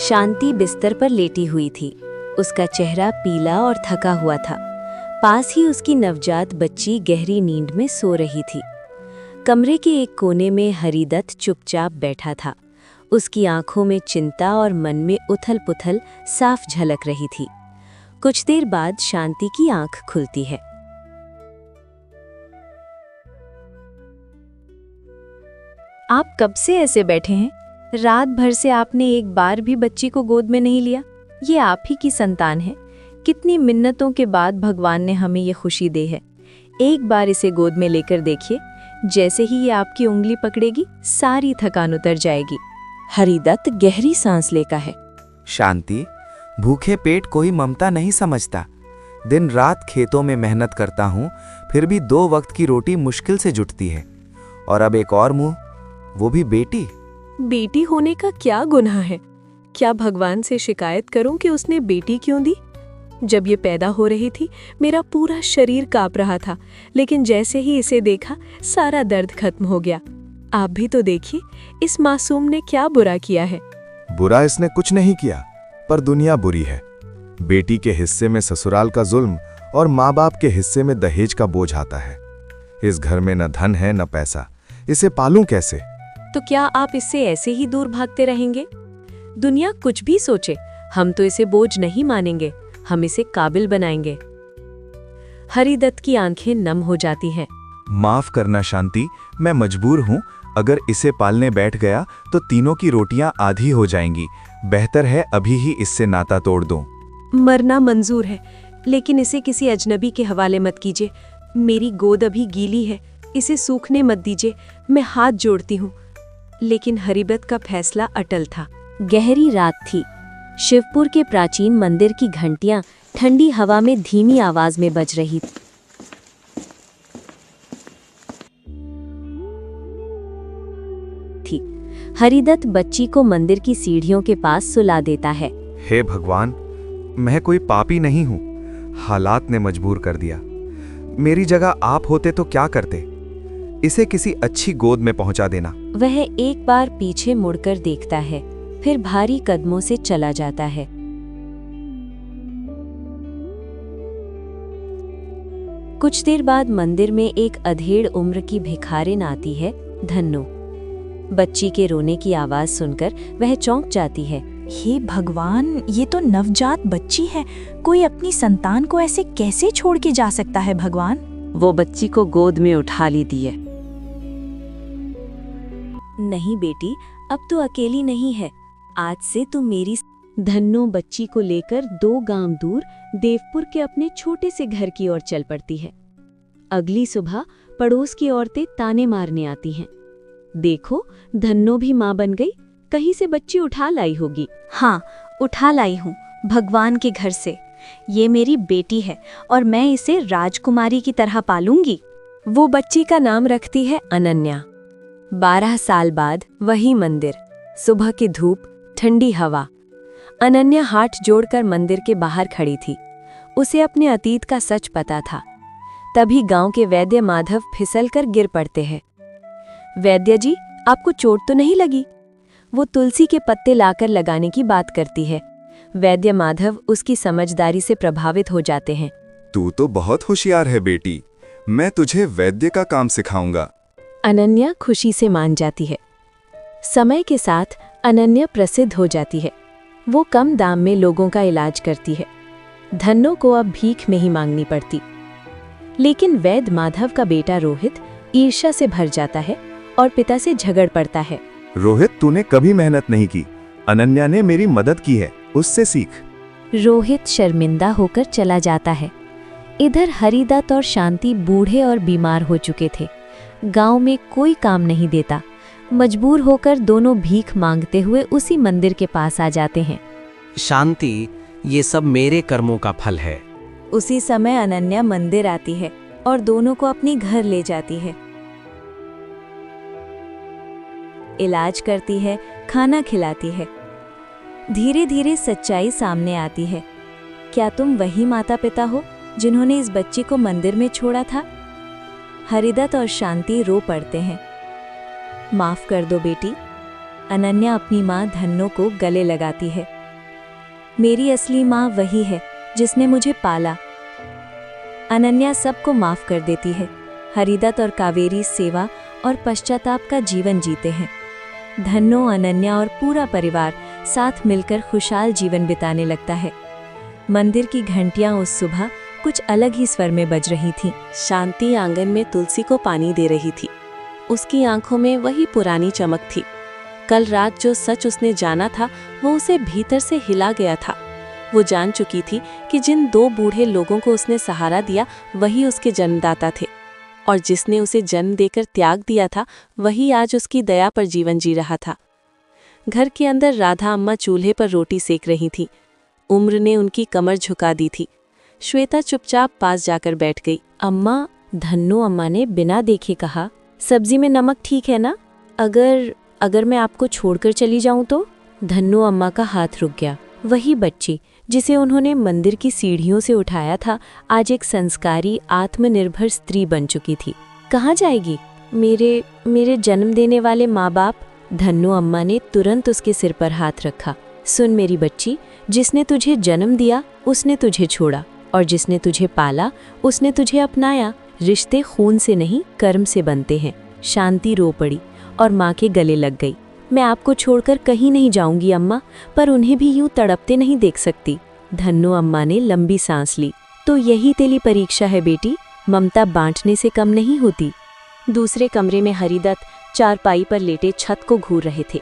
शांति बिस्तर पर लेटी हुई थी। उसका चेहरा पीला और थका हुआ था। पास ही उसकी नवजात बच्ची गहरी नींद में सो रही थी। कमरे के एक कोने में हरिदत्त चुपचाप बैठा था। उसकी आंखों में चिंता और मन में उथल-पुथल साफ झलक रही थी। कुछ देर बाद शांति की आंख खुलती है। आप कब से ऐसे बैठे हैं? रात भर से आपने एक बार भी बच्ची को गोद में नहीं लिया। ये आप ही की संतान है। कितनी मिन्नतों के बाद भगवान ने हमें ये खुशी दी है। एक बार इसे गोद में लेकर देखिए, जैसे ही ये आपकी उंगली पकड़ेगी सारी थकान उतर जाएगी। हरिदत्त गहरी सांस लेता है। शांति, भूखे पेट कोई ममता नहीं समझता। दिन रात खेतों में मेहनत करता हूँ, फिर भी 2 वक्त की रोटी मुश्किल से जुटती है। और अब एक और मुंह, वो भी बेटी। बेटी होने का क्या गुनाह है? क्या भगवान से शिकायत करूं कि उसने बेटी क्यों दी? जब ये पैदा हो रही थी मेरा पूरा शरीर कांप रहा था, लेकिन जैसे ही इसे देखा सारा दर्द खत्म हो गया। आप भी तो देखिए, इस मासूम ने क्या बुरा किया है। बुरा इसने कुछ नहीं किया, पर दुनिया बुरी है। बेटी के हिस्से में ससुराल का जुल्म और माँ बाप के हिस्से में दहेज का बोझ आता है। इस घर में न धन है न पैसा, इसे पालूं कैसे? तो क्या आप इससे ऐसे ही दूर भागते रहेंगे? दुनिया कुछ भी सोचे, हम तो इसे बोझ नहीं मानेंगे, हम इसे काबिल बनाएंगे। हरिदत्त की आंखें नम हो जाती हैं। माफ करना शांति, मैं मजबूर हूँ। अगर इसे पालने बैठ गया तो तीनों की रोटियां आधी हो जाएंगी। बेहतर है अभी ही इससे नाता तोड़ दूं। मरना मंजूर है, लेकिन इसे किसी अजनबी के हवाले मत कीजिए। मेरी गोद अभी गीली है, इसे सूखने मत दीजिए, मैं हाथ जोड़ती हूँ। लेकिन हरिदत्त का फैसला अटल था। गहरी रात थी। शिवपुर के प्राचीन मंदिर की घंटियां ठंडी हवा में धीमी आवाज में बज रही थी। हरिदत्त बच्ची को मंदिर की सीढ़ियों के पास सुला देता है। हे भगवान, मैं कोई पापी नहीं हूँ। हालात ने मजबूर कर दिया। मेरी जगह आप होते तो क्या करते? इसे किसी अच्छी गोद में पहुंचा देना। वह एक बार पीछे मुड़कर देखता है, फिर भारी कदमों से चला जाता है। कुछ देर बाद मंदिर में एक अधेड़ उम्र की भिखारिन आती है, धन्नो। बच्ची के रोने की आवाज सुनकर वह चौंक जाती है। हे भगवान, ये तो नवजात बच्ची है। कोई अपनी संतान को ऐसे कैसे छोड़ के जा सकता है भगवान? वो बच्ची को गोद में उठा ली है। नहीं बेटी, अब तो अकेली नहीं है। आज से तुम मेरी। धन्नो बच्ची को लेकर 2 गांव दूर देवपुर के अपने छोटे से घर की ओर चल पड़ती है। अगली सुबह पड़ोस की औरतें ताने मारने आती हैं। देखो, धन्नो भी माँ बन गई, कहीं से बच्ची उठा लाई होगी। हाँ, उठा लाई हूँ, भगवान के घर से। ये मेरी बेटी है और मैं इसे राजकुमारी की तरह पालूंगी। वो बच्ची का नाम रखती है अनन्या। 12 साल बाद वही मंदिर, सुबह की धूप, ठंडी हवा। अनन्या हाथ जोड़कर मंदिर के बाहर खड़ी थी। उसे अपने अतीत का सच पता था। तभी गांव के वैद्य माधव फिसलकर गिर पड़ते हैं। वैद्य जी, आपको चोट तो नहीं लगी? वो तुलसी के पत्ते लाकर लगाने की बात करती है। वैद्य माधव उसकी समझदारी से प्रभावित हो जाते हैं। तू तो बहुत होशियार है बेटी, मैं तुझे वैद्य का काम सिखाऊंगा। अनन्या खुशी से मान जाती है। समय के साथ अनन्या प्रसिद्ध हो जाती है। वो कम दाम में लोगों का इलाज करती है। धन्नो को अब भीख में ही मांगनी पड़ती। लेकिन वैद्य माधव का बेटा रोहित ईर्ष्या से भर जाता है और पिता से झगड़ पड़ता है। रोहित, तूने कभी मेहनत नहीं की। अनन्या ने मेरी मदद की है, उससे सीख। रोहित शर्मिंदा होकर चला जाता है। इधर हरिदत्त और शांति बूढ़े और बीमार हो चुके थे। गांव में कोई काम नहीं देता। मजबूर होकर दोनों भीख मांगते हुए उसी मंदिर के पास आ जाते हैं। शांति, ये सब मेरे कर्मों का फल है। उसी समय अनन्या मंदिर आती है और दोनों को अपने घर ले जाती है। इलाज करती है, खाना खिलाती है। धीरे धीरे सच्चाई सामने आती है। क्या तुम वही माता पिता हो जिन्होंने इस बच्ची को मंदिर में छोड़ा था? हरिदत्त और शांति रो पड़ते हैं। माफ कर दो बेटी। अनन्या अपनी माँ धन्नो को गले लगाती है। मेरी असली माँ वही है जिसने मुझे पाला। अनन्या सबको माफ कर देती है। हरिदत्त और कावेरी सेवा और पश्चाताप का जीवन जीते हैं। धन्नो, अनन्या और पूरा परिवार साथ मिलकर खुशहाल जीवन बिताने लगता है। मंदिर की घंटियां उस सुबह कुछ अलग ही स्वर में बज रही थीं। शांति आंगन में तुलसी को पानी दे रही थी। उसकी आंखों में वही पुरानी चमक थी। कल रात जो सच उसने जाना था वो उसे भीतर से हिला गया था। वो जान चुकी थी कि जिन 2 बूढ़े लोगों को उसने सहारा दिया वही उसके जन्मदाता थे, और जिसने उसे जन्म देकर त्याग दिया था वही आज उसकी दया पर जीवन जी रहा था। घर के अंदर राधा अम्मा चूल्हे पर रोटी सेक रही थी। उम्र ने उनकी कमर झुका दी थी। श्वेता चुपचाप पास जाकर बैठ गई। अम्मा, धन्नो अम्मा ने बिना देखे कहा, सब्जी में नमक ठीक है ना? अगर मैं आपको छोड़कर चली जाऊं तो? धन्नो अम्मा का हाथ रुक गया। वही बच्ची जिसे उन्होंने मंदिर की सीढ़ियों से उठाया था आज एक संस्कारी आत्मनिर्भर स्त्री बन चुकी थी। कहाँ जाएगी? मेरे जन्म देने वाले माँ बाप। धन्नो अम्मा ने तुरंत उसके सिर पर हाथ रखा। सुन मेरी बच्ची, जिसने तुझे जन्म दिया उसने तुझे छोड़ा, और जिसने तुझे पाला उसने तुझे अपनाया। रिश्ते खून से नहीं कर्म से बनते हैं। शांति रो पड़ी और माँ के गले लग गई। मैं आपको छोड़कर कहीं नहीं जाऊंगी अम्मा, पर उन्हें भी यूं तड़पते नहीं देख सकती। धन्नो अम्मा ने लंबी सांस ली। तो यही तेरी परीक्षा है बेटी, ममता बांटने से कम नहीं होती। दूसरे कमरे में हरिदत्त चारपाई पर लेटे छत को घूर रहे थे।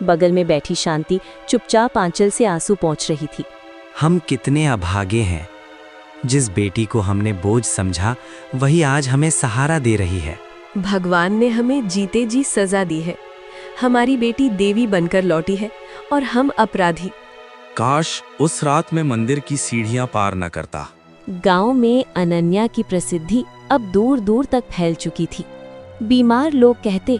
बगल में बैठी शांति चुपचाप आंचल से आंसू पोंछ रही थी। हम कितने अभागे हैं। जिस बेटी को हमने बोझ समझा वही आज हमें सहारा दे रही है। भगवान ने हमें जीते जी सजा दी है। हमारी बेटी देवी बनकर लौटी है और हम अपराधी। काश उस रात में मंदिर की सीढ़ियां पार न करता। गांव में अनन्या की प्रसिद्धि अब दूर दूर तक फैल चुकी थी। बीमार लोग कहते,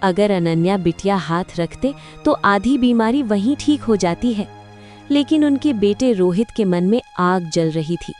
अगर अनन्या बिटिया हाथ रखते तो आधी बीमारी वहीं ठीक हो जाती है। लेकिन उनके बेटे रोहित के मन में आग जल रही थी।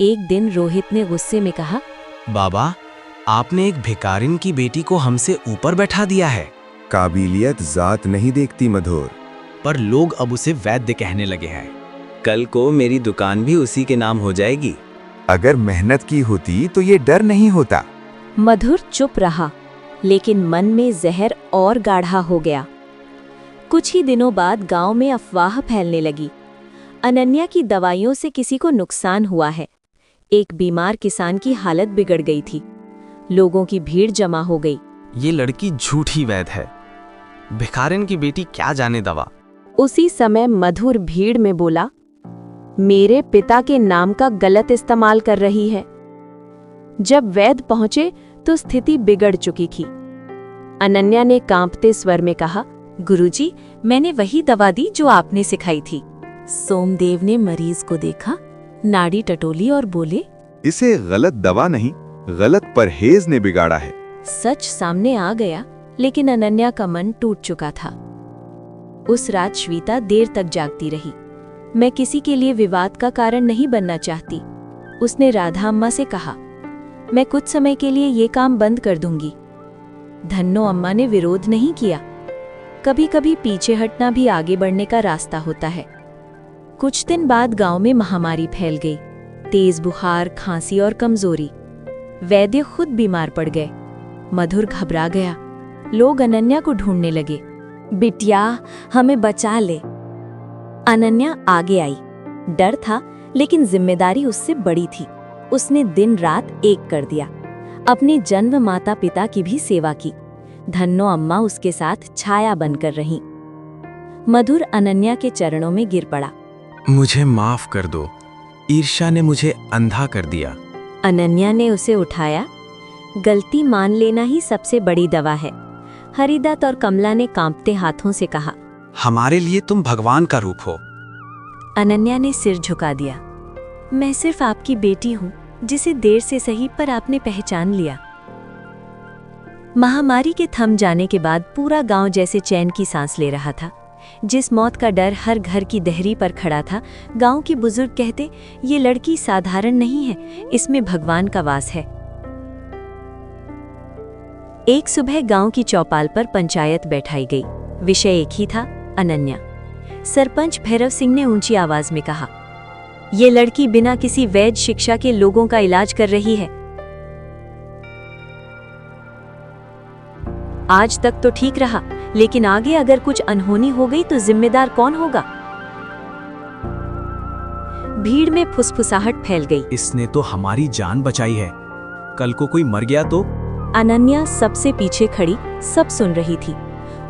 एक दिन रोहित ने गुस्से में कहा, बाबा, आपने एक भिखारिन की बेटी को हमसे ऊपर बैठा दिया है। काबिलियत जात नहीं देखती मधुर। पर लोग अब उसे वैद्य कहने लगे हैं। कल को मेरी दुकान भी उसी के नाम हो जाएगी। अगर मेहनत की होती तो ये डर नहीं होता। मधुर चुप रहा, लेकिन मन में जहर और गाढ़ा हो गया। कुछ ही दिनों बाद गांव में अफवाह फैलने लगी। अनन्या की दवाइयों से किसी को नुकसान हुआ है। एक बीमार किसान की हालत बिगड़ गई थी। लोगों की भीड़ जमा हो गई। ये लड़की झूठी वैद्य है। भिखारिन की बेटी क्या जाने दवा। उसी समय मधुर भीड़ में बोला, मेरे पिता के नाम का गलत इस्तेमाल कर रही है। जब वैद्य पहुंचे तो स्थिति बिगड़ चुकी थी। अनन्या ने कांपते स्वर में कहा, गुरुजी, मैंने वही दवा दी जो आपने सिखाई थी। सोमदेव ने मरीज को देखा, नाड़ी टटोली और बोले, इसे गलत दवा नहीं, गलत परहेज ने बिगाड़ा है। सच सामने आ गया, लेकिन अनन्या का मन टूट चुका था। उस रात श्वेता देर तक जागती रही। मैं किसी के लिए विवाद का कारण नहीं बनना चाहती। उसने राधा अम्मा से कहा, मैं कुछ समय के लिए ये काम बंद कर दूंगी। धन्नो अम्मा ने विरोध नहीं किया। कभी कभी पीछे हटना भी आगे बढ़ने का रास्ता होता है। कुछ दिन बाद गांव में महामारी फैल गई। तेज बुखार, खांसी और कमजोरी। वैद्य खुद बीमार पड़ गए। मधुर घबरा गया। लोग अनन्या को ढूंढने लगे। बिटिया, हमें बचा ले। अनन्या आगे आई। डर था, लेकिन जिम्मेदारी उससे बड़ी थी। उसने दिन रात एक कर दिया। अपने जन्म माता पिता की भी सेवा की। धन्नो अम्मा उसके साथ छाया बनकर रहीं। मधुर अनन्या के चरणों में गिर पड़ा। मुझे माफ कर दो, ईर्ष्या ने मुझे अंधा कर दिया। अनन्या ने उसे उठाया। गलती मान लेना ही सबसे बड़ी दवा है। हरिदत्त और कमला ने कांपते हाथों से कहा, हमारे लिए तुम भगवान का रूप हो। अनन्या ने सिर झुका दिया। मैं सिर्फ आपकी बेटी हूँ, जिसे देर से सही पर आपने पहचान लिया। महामारी के थम जाने के बाद पूरा गांव जैसे चैन की सांस ले रहा था। जिस मौत का डर हर घर की देहरी पर खड़ा था, गांव के बुजुर्ग कहते, ये लड़की साधारण नहीं है, इसमें भगवान का वास है। एक सुबह गांव की चौपाल पर पंचायत बैठाई गई। विषय एक ही था, अनन्या। सरपंच भैरव सिंह ने ऊंची आवाज में कहा, ये लड़की बिना किसी वैध शिक्षा के लोगों का इलाज कर रही है। आज तक तो ठीक रहा, लेकिन आगे अगर कुछ अनहोनी हो गई तो जिम्मेदार कौन होगा? भीड़ में फुसफुसाहट फैल गई। इसने तो हमारी जान बचाई है, कल को कोई मर गया तो? अनन्या सबसे पीछे खड़ी सब सुन रही थी।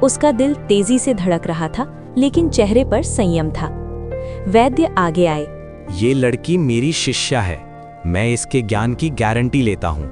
उसका दिल तेजी से धड़क रहा था, लेकिन चेहरे पर संयम था। वैद्य आगे आए। ये लड़की मेरी शिष्या है, मैं इसके ज्ञान की गारंटी लेता हूँ।